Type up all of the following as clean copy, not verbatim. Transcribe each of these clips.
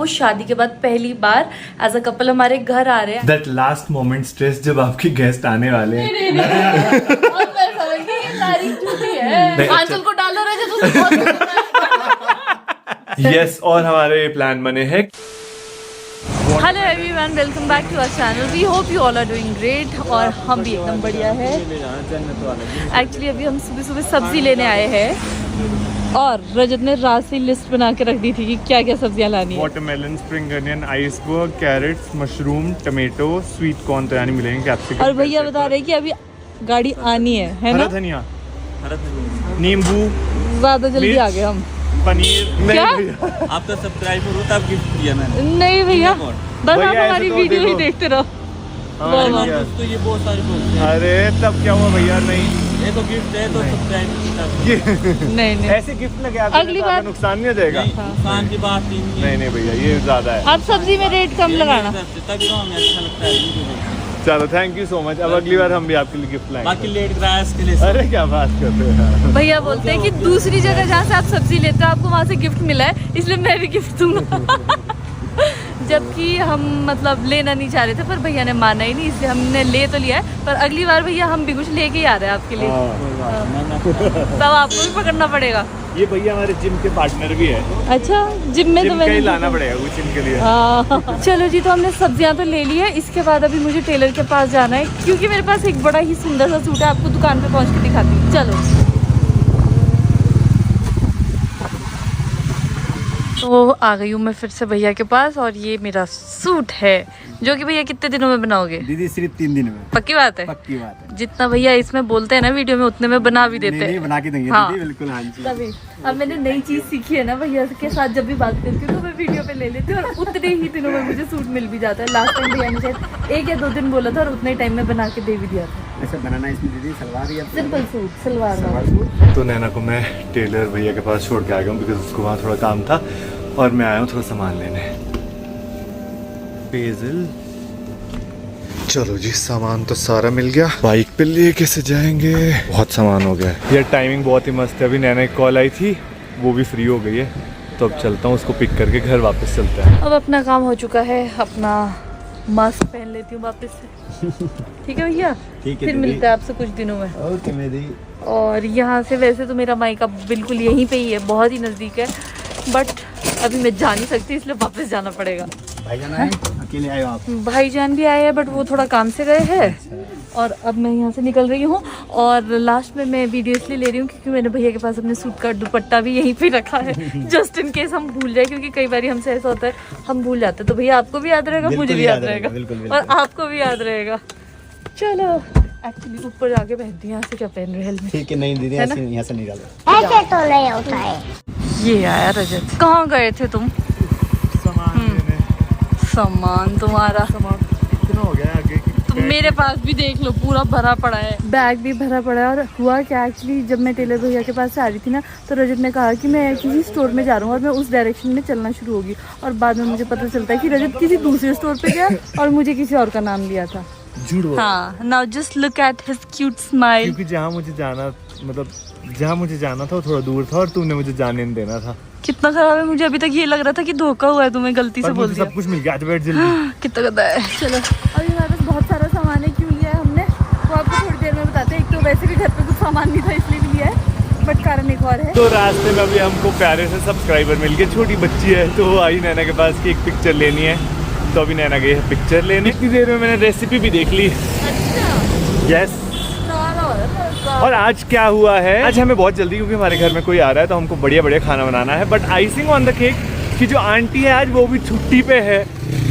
वो शादी के बाद पहली बार एज अ कपल हमारे घर आ रहे हैं। दैट लास्ट मोमेंट स्ट्रेस जब आपके गेस्ट आने वाले हैं। आंचल को डालो यस, और हमारे प्लान बने हैं। Hello everyone, welcome back to our channel. We hope you all are doing great. और हम भी एकदम बढ़िया है। एक्चुअली अभी हम सुबह सुबह सब्जी लेने आए हैं और रजत ने रात से लिस्ट बना के रख दी थी कि क्या क्या सब्जियां लानी है। Watermelon, spring onion, iceberg, carrots, mushroom, tomato, sweet corn तो यानी मिलेंगे, कैप्सिकम। और भैया बता रहे हैं कि अभी गाड़ी आनी है ना? हरा धनिया, नींबू, ज्यादा जल्दी आ गए हम। पनीर। क्या? आपका सब्सक्राइबर हो तब गिफ्ट दिया मैंने। नहीं भैया, बस आप हमारी वीडियो ही देखते रहो। तो ये बहुत सारी बोलते हैं। अरे तब क्या हुआ भैया? नहीं, ये तो गिफ्ट है, तो सब्सक्राइब नहीं ऐसे गिफ्ट लगे अगली बार नुकसान नहीं हो जाएगा। नुकसान की बात ही नहीं है। नहीं भैया, ये ज्यादा है। आप सब्जी में रेट कम लगाना। तभी तो हमें अच्छा लगता है। चलो, थैंक यू सो मच। अब अगली बार हम भी आपके लिए गिफ्ट लाएंगे। बाकी लेट कराया इसके लिए। अरे क्या बात करते हैं। भैया बोलते हैं कि दूसरी जगह जहाँ से आप सब्जी लेते हो आपको वहाँ से गिफ्ट मिला है, इसलिए मैं भी गिफ्ट दूंगा। जबकि हम मतलब लेना नहीं चाह रहे थे, पर भैया ने माना ही नहीं, इसलिए हमने ले तो लिया है। पर अगली बार भैया हम भी कुछ लेके ही आ रहे हैं आपके लिए। तब आपको भी पकड़ना पड़ेगा। ये भैया हमारे जिम के पार्टनर भी है। अच्छा, जिम में तो मैंने लाना पड़ेगा कुछ इनके लिए। चलो जी, तो हमने सब्जियां तो ले ली है। इसके बाद अभी मुझे टेलर के पास जाना है, क्योंकि मेरे पास एक बड़ा ही सुंदर सा सूट है। आपको दुकान पे पहुंच के दिखाती हूँ, चलो। तो आ गई हूँ मैं फिर से भैया के पास, और ये मेरा सूट है जो कि भैया कितने दिनों में बनाओगे? दीदी सिर्फ 3 दिन में। पक्की बात है? पक्की बात है। जितना भैया इसमें बोलते हैं ना वीडियो में, उतने में बना भी देते हैं। नहीं, बना के देंगे। हाँ। दीदी बिल्कुल। हाँ जी। तभी अब मैंने नई चीज सीखी है ना भैया के साथ, जब भी बात करती हूँ तो मैं वीडियो पे ले लेती हूँ, और उतने ही दिनों में मुझे सूट मिल भी जाता है। लास्ट टाइम भैया ने शायद 1 या 2 दिन बोला था, और उतने टाइम में बना के दे भी दिया था। ऐसा बनाना इसमें दीदी सलवार या सिंपल सूट, सलवार वाला। सूट। तो नैना को मैं टेलर भैया के पास छोड़ के आ गया हूँ, बिकॉज उसको वहाँ थोड़ा काम था, और मैं आया हूँ थोड़ा सामान लेने। पेजल, चलो जी, सामान तो सारा मिल गया। बाइक पे ले कैसे जाएंगे? बहुत सामान हो गया है। यार टाइमिंग बहुत ही मस्त है। अभी नैना की कॉल आई थी, वो भी फ्री हो गई है, तो अब चलता हूँ, उसको पिक करके घर वापस चलते हैं। अब अपना काम हो चुका है, अपना मास्क पहन लेती हूँ वापस से। ठीक है भैया, ठीक है। फिर मिलते हैं आपसे कुछ दिनों में। ओके मेरी। और यहाँ से वैसे तो मेरा मायका बिल्कुल यहीं पे ही है, बहुत ही नज़दीक है, बट अभी मैं जा नहीं सकती, इसलिए वापस जाना पड़ेगा। भाईजान आए? अकेले आए हो आप? भाईजान भी आए हैं, बट वो थोड़ा काम से गए हैं, और अब मैं यहाँ से निकल रही हूँ। और लास्ट में मैं वीडियो इसलिए ले रही हूँ क्योंकि मैंने भैया के पास अपने सूट का दुपट्टा भी यहीं पे रखा है, जस्ट इन केस हम भूल जाए, क्योंकि कई बार हमसे ऐसा होता है हम भूल जाते हैं। तो भैया आपको भी याद रहेगा, मुझे भी याद रहेगा, और आपको भी याद रहेगा। चलो, एक्चुअली ऊपर जाके पहनती हैं, यहाँ से क्या पहन रहे हैं? ठीक है। नहीं दीदी, है ना? ऐसे यहाँ से निकालो। ऐसे तो नहीं होता है। ये आया रजत। कहाँ गए थे तुम? सामान तुम्हारा इतना हो गया आगे की। तो मेरे पास भी देख लो, पूरा भरा पड़ा है, बैग भी भरा पड़ा है। और हुआ क्या, एक्चुअली जब मैं टेलर भैया के पास से आ रही थी ना, तो रजत ने कहा कि मैं किसी स्टोर में जा रहा हूँ, और मैं उस डायरेक्शन में चलना शुरू होगी। और बाद में मुझे पता चलता है कि रजत किसी दूसरे स्टोर पे गया और मुझे किसी और का नाम लिया था। हाँ, now just look at his cute smile. क्योंकि जहाँ मुझे जाना था वो थोड़ा दूर था, और तुमने मुझे जाने नहीं देना था। कितना खराब है, मुझे अभी तक ये लग रहा था कि धोखा हुआ है, तुम्हें गलती से बोल दिया। सब कुछ मिल गया। बैठ जल्दी। कितना गंदा है। चलो, अभी हमारे पास बहुत सारा सामान है। क्यों लिया है हमने वो आपको थोड़ी देर में बताते हैं। एक तो वैसे भी घर पे कुछ सामान नहीं था, इसलिए भी लिया है, बट कारण एक और है। तो रास्ते में अभी हमको प्यारे से सब्सक्राइबर मिल गए। छोटी बच्ची है, तो वो आई नैना के पास कि एक पिक्चर लेनी है, तो अभी नैना गई है पिक्चर लेने। इतनी देर में मैंने रेसिपी भी देख ली। यस। और आज क्या हुआ है, आज हमें बहुत जल्दी, क्योंकि हमारे घर में कोई आ रहा है, तो हमको बढ़िया बढ़िया खाना बनाना है। But icing on the cake की जो आंटी है आज, वो भी छुट्टी पे है,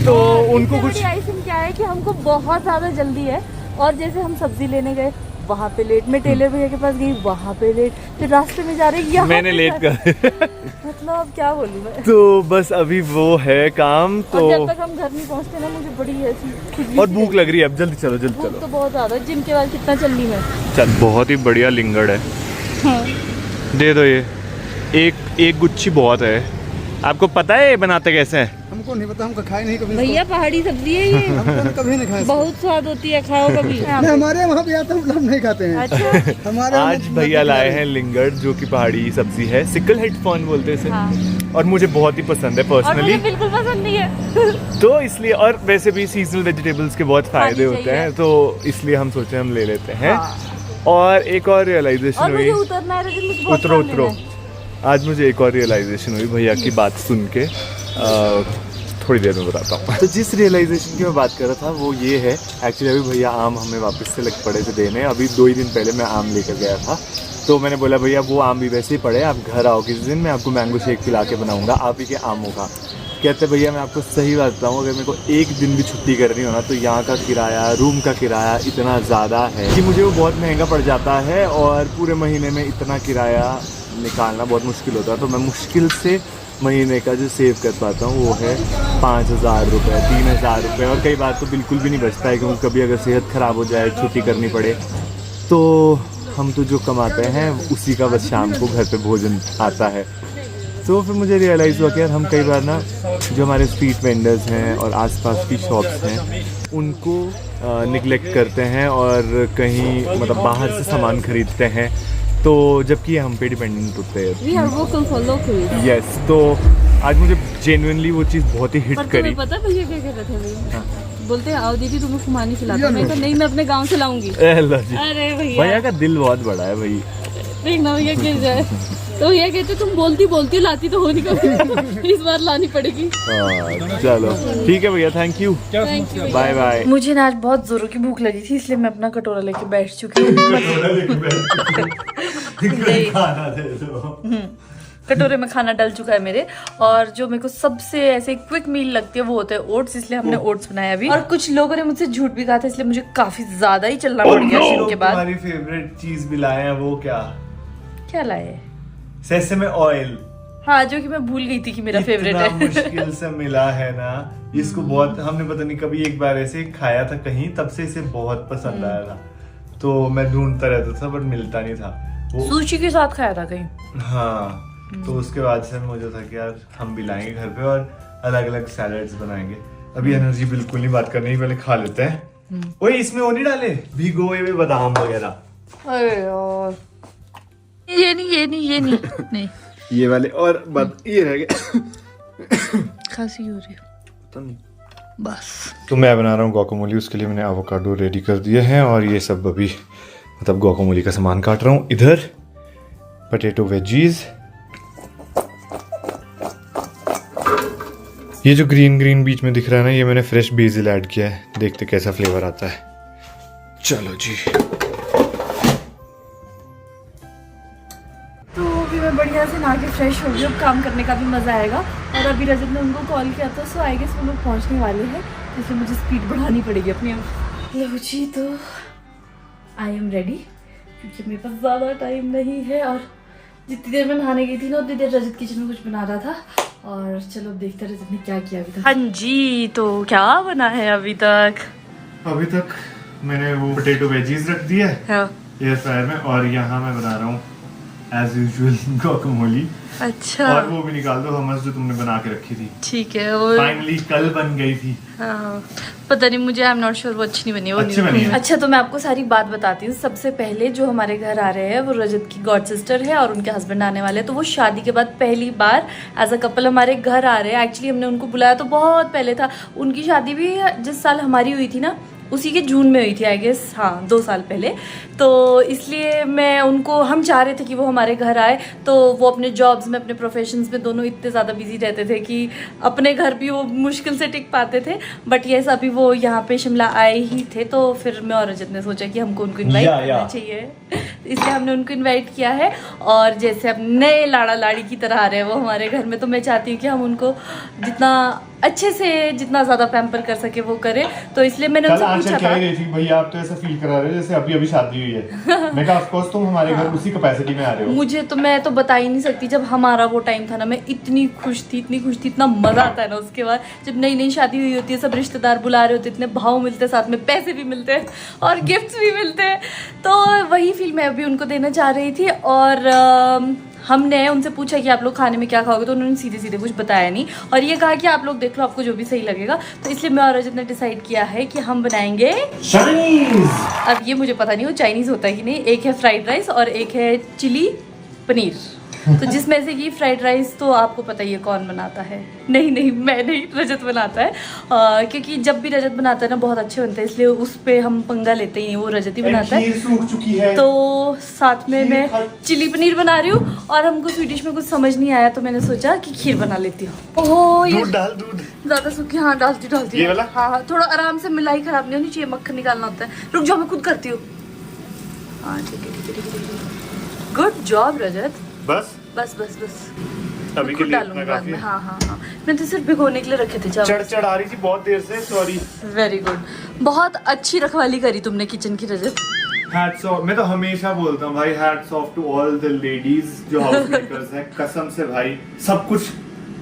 तो उनको कुछ आइसिंग क्या है कि हमको बहुत ज्यादा जल्दी है, और जैसे हम सब्जी लेने गए वहाँ पे लेट, मैं टेलर भैया के पास गई वहाँ पे लेट, फिर रास्ते में जा रहे यहाँ मैंने लेट कर मतलब अब क्या बोलूँ मैं। तो बस अभी वो है काम। तो और जब तक हम घर नहीं पहुँचते ना, मुझे बड़ी ऐसी और भूख लग रही है। अब जल्दी चलो, जल्दी भूख चलो। तो बहुत ज्यादा, जिम के बाद कितना चल ली मैं। चल, बहुत ही बढ़िया लिंगड़ है। हाँ। दे दो ये। एक गुच्छी बहुत है। आपको पता है ये बनाते कैसे हैं? हमको नहीं पता, हमको खाए नहीं कभी। भैया पहाड़ी सब्जी है ये। हमको कभी नहीं खाया। बहुत स्वाद होती है, खाओ कभी। हमारे वहाँ भी आता हम नहीं खाते हैं। अच्छा। हमारे आज भैया लाए हैं लिंगड़, जो कि पहाड़ी सब्जी है। सिकल हेड फॉर्न बोलते हैं इसे। हाँ। और मुझे बहुत ही पसंद है और मुझे पर्सनली, बिल्कुल पसंद नहीं है। तो इसलिए, और वैसे भी सीजनल वेजिटेबल्स के बहुत फायदे खानी होते चाहिए। हैं, तो इसलिए हम सोचे हम ले लेते हैं। हाँ। और एक और रियलाइजेशन और मुझे हुई, उतरना है लेकिन मुझे बहुत उतरो काम उतरो, लेना है। आज मुझे एक और रियलाइजेशन हुई भैया की बात सुन के, थोड़ी देर में बताता हूँ। तो जिस रियलाइजेशन की मैं बात कर रहा था वो ये है, एक्चुअली अभी भैया आम हमें वापस से लग पड़े थे देने। अभी 2 ही दिन पहले मैं आम लेकर गया था, तो मैंने बोला भैया वो आम भी वैसे ही पड़े, आप घर आओ किसी दिन, मैं आपको मैंगो शेक पिला के बनाऊंगा आप ही के आमों का। कहते भैया मैं आपको सही बात बताऊँ, अगर मेरे को एक दिन भी छुट्टी करनी हो ना तो यहाँ का किराया, रूम का किराया इतना ज़्यादा है कि मुझे वो बहुत महंगा पड़ जाता है, और पूरे महीने में इतना किराया निकालना बहुत मुश्किल होता है। तो मैं मुश्किल से महीने का जो सेव कर पाता हूँ वो है 5,000 रुपये, 3,000 रुपये, और कई बार तो बिल्कुल भी नहीं बचता है, क्योंकि कभी अगर सेहत ख़राब हो जाए, छुट्टी करनी पड़े, तो हम तो जो कमाते हैं उसी का बस शाम को घर पे भोजन आता है। तो फिर मुझे रियलाइज़ हुआ कि यार हम कई बार ना जो हमारे स्ट्रीट वेंडर्स हैं और आसपास की शॉप्स हैं उनको निगलेक्ट करते हैं और कहीं मतलब बाहर से सामान खरीदते हैं, तो जबकि हम पे डिपेंडेंट होते हैं। We are vocal for local. Yes, तो आज मुझे जेन्युइनली वो चीज़ बहुत ही हिट पर करी। तुम्हें पता है भैया क्या कह रहे थे भैया? बोलते हैं आओ दीदी तुम्हें खुमानी खिलाता हूं। मैं कहा नहीं, मैं अपने गांव से लाऊंगी। लो जी, अरे भैया भैया का दिल बहुत बड़ा है भाई। देखना भैया गिर जाए तो भैया कहते तुम बोलती लाती तो हो नहीं कभी, इस बार लानी पड़ेगी। चलो ठीक है भैया, thank you, thank you. Bye bye. मुझे ना आज बहुत जोरों की भूख लगी थी, इसलिए मैं अपना कटोरा लेके बैठ चुकी हूँ। कटोरे में खाना डल चुका है मेरे, और जो मेरे को सबसे ऐसे क्विक मील लगती है वो होता है ओट्स, इसलिए हमने ओट्स बनाया अभी। और कुछ लोगों ने मुझसे झूठ भी कहा था, इसलिए मुझे काफी ज्यादा ही चलना पड़ गया शिफ्ट के बाद। तुम्हारी फेवरेट चीज भी लाए हैं, वो क्या लाए? Sesame oil. हाँ, जो कि मैं भूल गई थी कि मेरा फेवरेट है। मुश्किल से मिला है ना, इसको बहुत हमने पता नहीं कभी एक बार ऐसे खाया था कहीं, तब से इसे बहुत पसंद आया था, तो मैं ढूंढता रहता था बट मिलता नहीं था वो। सुशी के साथ खाया था कहीं। हाँ, तो उसके बाद से मुझे था कि यार हम भी लाएंगे घर पे और अलग अलग सैलड्स बनाएंगे। अभी एनर्जी बिल्कुल नहीं बात करनी, पहले खा लेते हैं। ओए इसमें वो नहीं डाले भिगोए हुए बादाम वगैरह? अरे यार, ये नहीं नहीं ये वाले, और बात ये रह गया। खांसी हो रही है तो नहीं बस। तो मैं बना रहा हूँ गुआकामोली, उसके लिए मैंने एवोकाडो रेडी कर दिए हैं, और ये सब अभी मतलब गुआकामोली का सामान काट रहा हूँ। इधर पोटैटो वेजीज, ये जो ग्रीन बीच में दिख रहा है ना, ये मैंने फ्रेश बेसिल ऐड किया है, देखते कैसा फ्लेवर आता है। चलो जी, तो अभी मैं बढ़िया से नहा के फ्रेश हो गई, अब काम करने का भी मजा आएगा। और अभी रजत ने उनको कॉल किया था, सो आई गेस वो लोग पहुंचने वाले हैं, इसलिए मुझे स्पीड बढ़ानी पड़ेगी अपनी। लो जी, तो आई एम रेडी, क्योंकि मेरे पास ज़्यादा टाइम नहीं है, और जितनी देर मैं नहाने गई थी ना उतनी देर रजत किचन में कुछ बना रहा था। और चलो देखते हैं रजत ने क्या किया अभी तक। हाँ जी, तो क्या बना है अभी तक? अभी तक मैंने वो पोटैटो वेजीज रख दिया है हाँ। एयर फ्रायर में, और यहाँ मैं बना रहा हूँ एज यूजुअल गुआकामोली। अच्छा, और वो भी निकाल दो हमस जो तुमने बना के रखी थी। ठीक है। और फाइनली कल बन गई थी। हाँ, पता नहीं, मुझे आई एम नॉट श्योर वो अच्छी नहीं बनी, वो अच्छी नहीं बनी है। अच्छा, तो मैं आपको सारी बात बताती हूँ। सबसे पहले जो हमारे घर आ रहे हैं वो रजत की गॉड सिस्टर है और उनके हस्बैंड आने वाले हैं, तो वो शादी के बाद पहली बार एज अ कपल हमारे घर आ रहे हैं। एक्चुअली हमने उनको बुलाया तो बहुत पहले था, उनकी शादी भी जिस साल हमारी हुई थी ना उसी के जून में हुई थी आई गेस, हाँ 2 साल पहले। तो इसलिए मैं उनको, हम चाह रहे थे कि वो हमारे घर आए, तो वो अपने जॉब्स में अपने प्रोफेशंस में दोनों इतने ज़्यादा बिजी रहते थे कि अपने घर भी वो मुश्किल से टिक पाते थे। बट ये अभी वो यहाँ पे शिमला आए ही थे, तो फिर मैं और रजत ने सोचा कि हमको उनको इन्वाइट करना चाहिए, इसलिए हमने उनको इन्वाइट किया है। और जैसे अब नए लाड़ा लाड़ी की तरह आ रहे हैं वो हमारे घर में, तो मैं चाहती हूँ कि हम उनको जितना अच्छे से जितना ज़्यादा पैम्पर कर सके वो करें, तो इसलिए मैंने उनसे पूछा था। भैया आप तो ऐसा फील करा रहे हो जैसे अभी शादी हुई है। मैं कहा ऑफ कोर्स तुम हमारे घर उसी कैपेसिटी में आ रहे हो। मुझे तो, मैं तो बता ही नहीं सकती, जब हमारा वो टाइम था ना मैं इतनी खुश थी, इतना मजा आता है ना उसके बाद, जब नई नई शादी हुई होती है, सब रिश्तेदार बुला रहे होते, इतने भाव मिलते हैं, साथ में पैसे भी मिलते हैं और गिफ्ट्स भी मिलते हैं, तो वही फील मैं अभी उनको देना चाह रही थी। और हमने उनसे पूछा कि आप लोग खाने में क्या खाओगे, तो उन्होंने सीधे सीधे कुछ बताया नहीं, और ये कहा कि आप लोग देख लो आपको जो भी सही लगेगा। तो इसलिए मैं और रजत ने डिसाइड किया है कि हम बनाएंगे चाइनीज। अब ये मुझे पता नहीं वो चाइनीज होता है कि नहीं, एक है फ्राइड राइस और एक है चिली पनीर। तो जिसमें से ये फ्राइड राइस तो आपको पता ही है कौन बनाता है। नहीं मैं नहीं, रजत बनाता है। क्योंकि जब भी रजत बनाता है ना बहुत अच्छे बनते हैं, इसलिए उस पे हम पंगा लेते हैं, वो रजत ही बनाता है। सूख चुकी है। तो साथ में मैं चिली पनीर बना रही हूँ और हमको स्वीडिश में कुछ समझ नहीं आया तो मैंने सोचा कि खीर बना लेती हूँ। ओह ये दूध ज्यादा सूखी, हाँ डालती ये वाला? हाँ थोड़ा आराम से, मिलाई खराब नहीं होनी चाहिए, मक्खन निकालना होता है। रुक जाओ मैं खुद करती हूँ। हाँ ठीक है। गुड जॉब रजत। बस अभी के खुद लिए डालूंगी इतना बाद काफी में। है। हाँ मैं तो सिर्फ भिगोने के लिए रखे थे चावल। चढ़ आ रही थी बहुत देर से, सॉरी। वेरी गुड, बहुत अच्छी रखवाली करी तुमने किचन की रजत। हैट्स ऑफ, मैं तो हमेशा बोलता हूँ भाई, hats off to all the ladies जो हाउस मेकर्स हैं। कसम से भाई सब कुछ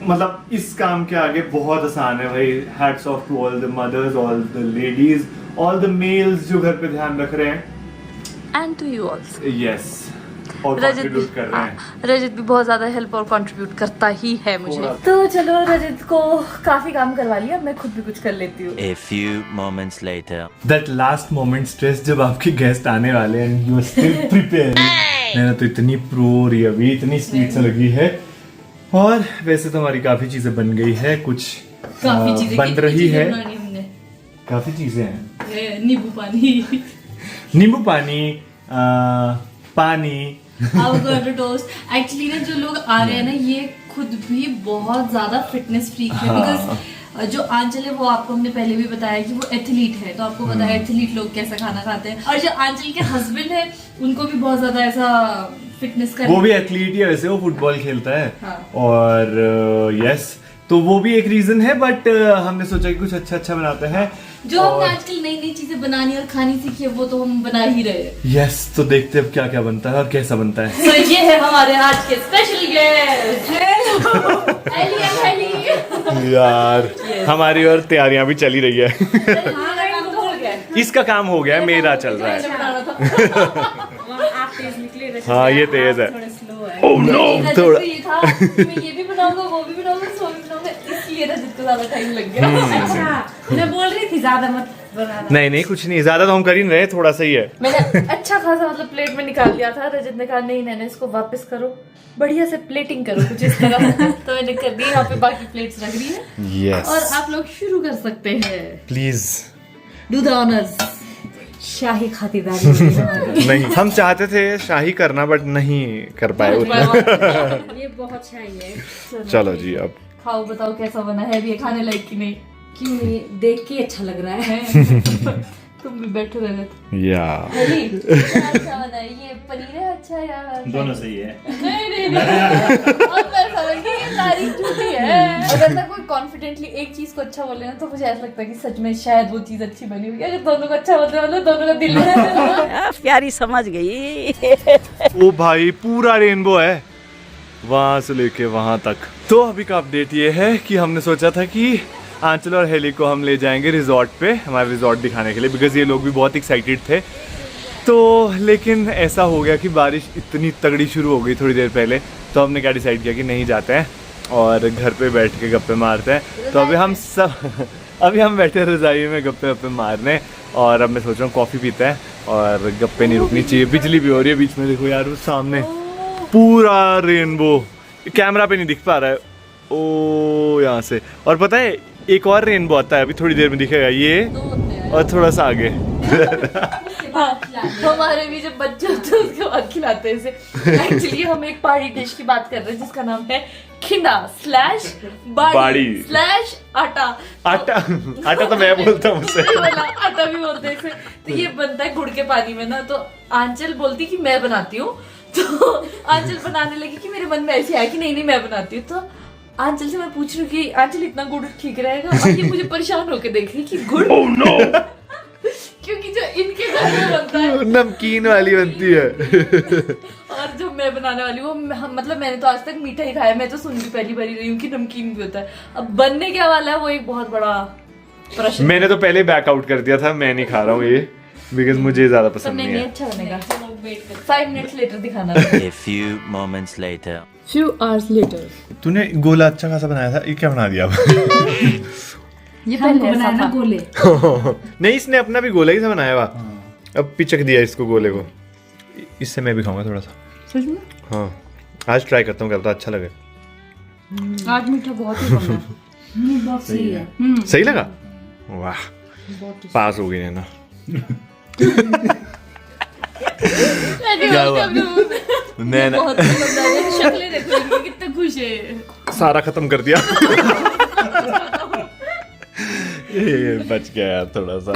मतलब इस काम के आगे बहुत आसान है भाई। Hats off to all the mothers, all the ladies, all the males जो घर पे ध्यान रख रहे हैं। And to you also. Yes, और कंट्रीब्यूट कर रहे हैं। रजत भी बहुत ज्यादा हेल्प और कंट्रीब्यूट करता ही है मुझे। तो चलो रजत को काफी काम करवा लिया, मैं खुद भी कुछ कर लेती हूँ। A few moments later. That last moment stress जब आपके गेस्ट आने वाले हैं, you are still preparing। मैंने तो इतनी प्रो हो रही है अभी, इतनी स्वीट सा लगी है। और वैसे तो हमारी काफी चीजें बन गई है, कुछ बन रही है। काफी चीजें हैं, नींबू पानी, पानी, एवोकाडो टोस्ट। एक्चुअली ना जो लोग आ रहे हैं ना ये खुद भी बहुत ज्यादा फिटनेस फ्रीक है। बिकॉज जो आंचल है वो आपको हमने पहले भी बताया कि वो एथलीट है, तो आपको पता है एथलीट लोग कैसा खाना खाते हैं। और जो आंचल के हस्बैंड है उनको भी बहुत ज्यादा ऐसा फिटनेस का, वो भी एथलीट ही है वैसे, वो फुटबॉल खेलता है। हाँ। और यस, तो वो भी एक रीजन है, बट हमने सोचा कि कुछ अच्छा बनाते हैं। जो हमने आजकल नई चीजें बनानी और खानी सीखी है वो तो हम बना ही रहे हैं। यस, तो देखते हैं अब क्या बनता है और कैसा बनता है। तो ये है हमारे आज के स्पेशल गेस्ट हेली। यार हमारी और तैयारियां भी चली रही है। इसका काम हो गया, मेरा चल रहा है। हाँ ये तेज है। ओह नो, थोड़ा ये था मैं ये भी बनाऊंगा वो भी बनाऊंगा सो भी बनाऊंगा, इसलिए रजत को ज्यादा टाइम लग गया। अच्छा मैं बोल रही थी ज्यादा मत बनाना। नहीं कुछ नहीं, ज्यादा तो हम कर ही नहीं रहे, थोड़ा सा ही है। मैंने अच्छा खासा मतलब प्लेट में निकाल लिया था। रजत ने कहा नहीं नैना इसको वापस करो, बढ़िया से प्लेटिंग करो कुछ इस तरह। तो मैंने कर दी, यहाँ पे बाकी प्लेट्स रख रही है। यस, और आप लोग शुरू कर सकते हैं। Please do the honours. शाही खातिरदारी। नहीं, हम चाहते थे शाही करना बट नहीं कर पाए उतना। ये बहुत शाही है। चलो जी अब खाओ, बताओ कैसा बना है, भी खाने लायक की नहीं। क्यों नहीं, देख के अच्छा लग रहा है। तुम भी बैठो रजत। या अच्छा बना है, ये पनीर है अच्छा यार, दोनों सही है। नहीं अब मैं समझ गई ये तारीफ झूठी है। अगर मैं कोई कॉन्फिडेंटली एक चीज को अच्छा बोले ना तो मुझे ऐसा लगता है कि सच में शायद वो चीज अच्छी बनी हुई है। अगर दोनों को अच्छा बोलते मतलब दोनों का दिल है। प्यारी समझ गई। ओ भाई पूरा रेनबो है वहां से लेके वहां तक। तो अभी का अपडेट ये है कि हमने सोचा था कि आंचल और हेली को हम ले जाएंगे रिजॉर्ट पे, हमारा रिजॉर्ट दिखाने के लिए, बिकॉज ये लोग भी बहुत एक्साइटेड थे। तो लेकिन ऐसा हो गया कि बारिश इतनी तगड़ी शुरू हो गई थोड़ी देर पहले, तो हमने क्या डिसाइड किया कि नहीं जाते हैं और घर पे बैठ के गप्पे मारते हैं। तो अभी हम बैठे रजाई में गप्पे मारने, और अब मैं सोच रहा हूँ कॉफ़ी पीते हैं और गप्पे नहीं रुकनी चाहिए। बिजली भी हो रही है बीच में, देखो यार उस सामने पूरा रेनबो, कैमरा पे नहीं दिख पा रहा है। ओ यहाँ से, और पता है एक और रेनबो आता है अभी थोड़ी देर में दिखेगा, ये और थोड़ा सा आगे। हमारे भी जब बच्चे होते हैं उसके बाद खिलाते हैं इसे। एक्चुअली हम एक पहाड़ी डिश की बात कर रहे हैं जिसका नाम है खिंदा स्लैश बाड़ी स्लैश आटा। आटा तो मैं बोलता हूँ उसे। आटा भी बोलते हैं इसे। तो ये बनता है गुड़ के पानी में ना, तो आंचल बोलती कि मैं बनाती हूँ, तो आंचल बनाने लगी कि मेरे मन में ऐसे आया कि नहीं मैं बनाती हूँ। तो आंचल से मैं पूछ रही हूँ कि आंचल इतना गुड़ ठीक रहेगा, और ये मुझे परेशान होकर देख रही कि गुड़ क्योंकि जो इनके घर में बनता है नमकीन वाली बनती है। और जो मैं बनाने वाली हूँ मतलब मैंने तो आज तक मीठा ही खाया, मैं तो सुन भी पहली बार रही हूँ कि नमकीन भी होता है। अब बनने क्या वाला है वो एक बहुत बड़ा प्रश्न। मैंने तो पहले बैकआउट कर दिया था, मैं नहीं खा रहा हूँ ये, बिकॉज मुझे ज्यादा पसंद नहीं है। अच्छा बनेगा। 5 मिनट्स लेटर दिखाना। A few moments later. Few hours later. तूने गोला अच्छा खासा बनाया था, ये क्या बना दिया अब? ये पहले ऐसा था। गोले। नहीं, इसने अपना भी गोला ही सा बनाया हुआ, अब पिचक दिया इसको गोले को। इससे मैं भी खाऊंगा थोड़ा सा। सच में? हाँ आज ट्राई करता हूँ, क्या पता अच्छा लगे। आज मीठा बहुत ही कम है। बहुत सही है। सही लगा? वाह, पास हो गई है ना। क्या हुआ? नैना बहुत शक्लें देख रही कितने खुश है। सारा खत्म कर दिया। ये बच गया यार थोड़ा सा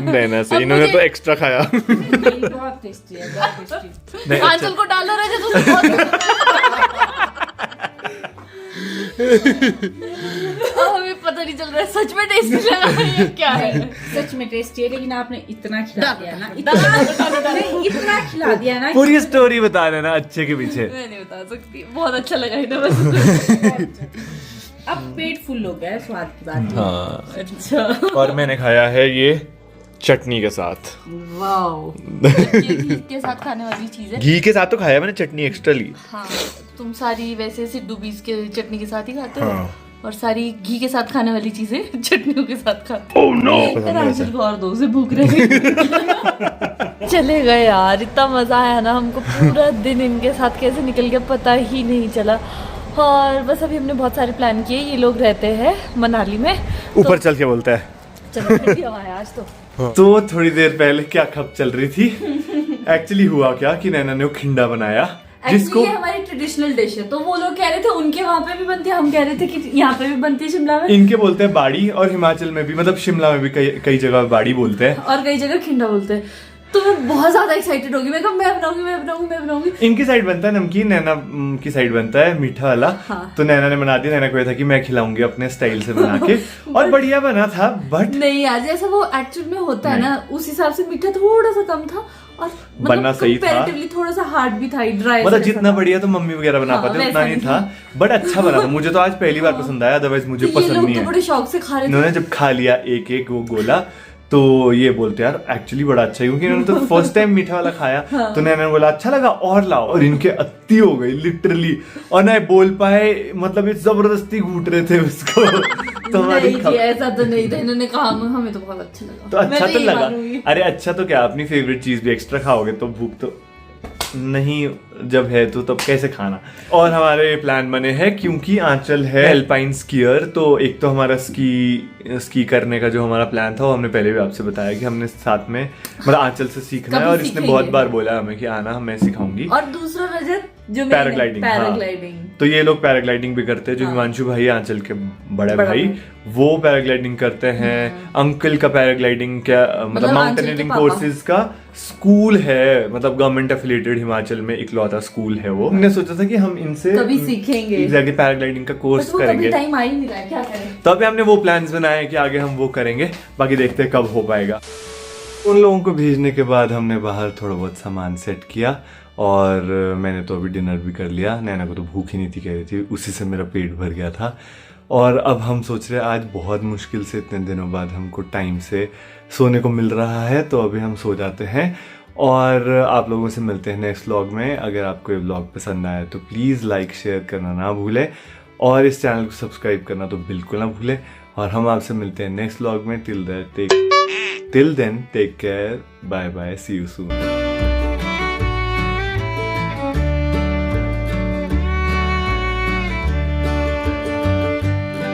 नैना से, इन्होंने तो एक्स्ट्रा खाया। बहुत टेस्टी है, बहुत टेस्टी। नहीं, आंचल को डालो रहे तो हमें पता नहीं चल रहा है सच में टेस्टी लगा है क्या है। सच में टेस्टी है, लेकिन आपने इतना खिला दिया ना, इतना खिला दिया ना। पूरी स्टोरी बता देना अच्छे के पीछे। मैं नहीं बता सकती, बहुत अच्छा लगा है ना बस। अब पेट फुल हो गया है, स्वाद की बात। हाँ, अच्छा। और मैंने खाया है ये चटनी के साथ। वाओ, ये घी के साथ खाने वाली चीज है। घी के साथ तो खाया मैंने, चटनी एक्स्ट्रा ली। हाँ, तुम सारी वैसे सिड्डू बीज के चटनी के साथ ही खाते हो। हाँ। और सारी घी के साथ खाने वाली चीजें चटनियों के साथ खाते हो। ओह नो, आंचल को और दो से भूख रही। चले गए यार, इतना मजा आया ना हमको, पूरा दिन इनके साथ कैसे निकल गया पता ही नहीं चला। और बस अभी हमने बहुत सारे प्लान किए। ये लोग रहते हैं मनाली में, ऊपर चल के बोलता है। चलो ठंडी हवा है आज तो। तो थोड़ी देर पहले क्या खप चल रही थी। एक्चुअली हुआ क्या कि नैना ने वो खिंडा बनाया, जिसको ये हमारी ट्रेडिशनल डिश है। तो वो लोग कह रहे थे उनके वहाँ पे भी बनती है, हम कह रहे थे कि यहाँ पे भी बनती है शिमला में। इनके बोलते हैं बाड़ी, और हिमाचल में भी, मतलब शिमला में भी कई जगह बाड़ी बोलते हैं, और कई जगह खिंडा बोलते हैं। तो मैं बहुत ज्यादा एक्साइटेड होगी, मैं कहा मैं बनाऊंगी, मैं बनाऊंगी, मैं बनाऊंगी। इनकी साइड बनता है नमकीन, नैना की साइड बनता है मीठा वाला। हाँ। तो नैना ने बना दिया, नैना को ये था कि मैं खिलाऊंगी अपने स्टाइल से बना के, और बढ़िया बना था। बट नहीं यार, जैसा वो एक्चुअल में होता है ना, उस हिसाब से मीठा थोड़ा सा कम था, और बनना सही था। कंपैरेटिवली थोड़ा सा हार्ड भी था, ड्राई। मतलब जितना बढ़िया तो मम्मी वगैरह बना पाते उतना नहीं था, बट अच्छा बना था। मुझे तो आज पहली बार पसंद आया, अदरवाइज मुझे पसंद नहीं तो है। बड़े शौक से खा रहे थे। इन्होंने जब खा लिया एक एक वो गोला, तो ये बोलते यार एक्चुअली बड़ा अच्छा है, क्योंकि इन्होंने तो फर्स्ट टाइम मीठा वाला खाया। तो नैना ने बोला अच्छा लगा और लाओ, और इनके अत्ती हो गई लिटरली, और ना बोल पाए, मतलब ये जबरदस्ती घूट रहे थे उसको। तो हमारी नहीं जी, ऐसा तो नहीं था। इन्होंने कहा हमें तो बहुत अच्छा लगा। तो अच्छा मैं तो ये लगा। मानूंगी। अरे अच्छा तो क्या, अपनी फेवरेट चीज भी एक्स्ट्रा खाओगे तो भूख तो नहीं, जब है तो तब कैसे खाना। और हमारे प्लान बने हैं, क्योंकि आंचल है एल्पाइन स्कीयर, तो एक तो हमारा स्की करने का जो हमारा प्लान था वो हमने पहले भी आपसे बताया कि हमने साथ में, मतलब आंचल से सीखना है, कभी और इसने सीखेंगे। बहुत बार बोला हमें कि आना, मैं सिखाऊंगी। और दूसरा रजत जो पैराग्लाइडिंग, हाँ। पैराग्लाइडिंग। तो ये लोग पैराग्लाइडिंग भी करते हैं, जो हिमांशु भाई है आंचल के बड़े भाई, वो पैराग्लाइडिंग करते हैं। अंकल का पैराग्लाइडिंग क्या, मतलब माउंटेनियरिंग कोर्सेज का स्कूल है, मतलब गवर्नमेंट एफिलिएटेड हिमाचल में इकलौता स्कूल है वो। हमने सोचा था कि हम इनसे कभी सीखेंगे, एग्जैक्टली पैराग्लाइडिंग का कोर्स करेंगे। टाइम आ ही नहीं रहा है, क्या करें। तो अभी हमने वो प्लान्स बनाए कि आगे हम वो करेंगे, बाकी देखते हैं कब हो पाएगा। उन लोगों को भेजने के बाद हमने बाहर थोड़ा बहुत सामान सेट किया, और मैंने तो अभी डिनर भी कर लिया। नैना को तो भूख ही नहीं थी, कह रही थी, उसी से मेरा पेट भर गया था। और अब हम सोच रहे हैं आज बहुत मुश्किल से इतने दिनों बाद हमको टाइम से सोने को मिल रहा है, तो अभी हम सो जाते हैं। और आप लोगों से मिलते हैं नेक्स्ट व्लॉग में। अगर आपको ये व्लॉग पसंद आया तो प्लीज़ लाइक शेयर करना ना भूलें, और इस चैनल को सब्सक्राइब करना तो बिल्कुल ना भूलें। और हम आपसे मिलते हैं नेक्स्ट व्लॉग में। Till then take care, bye bye, see you soon.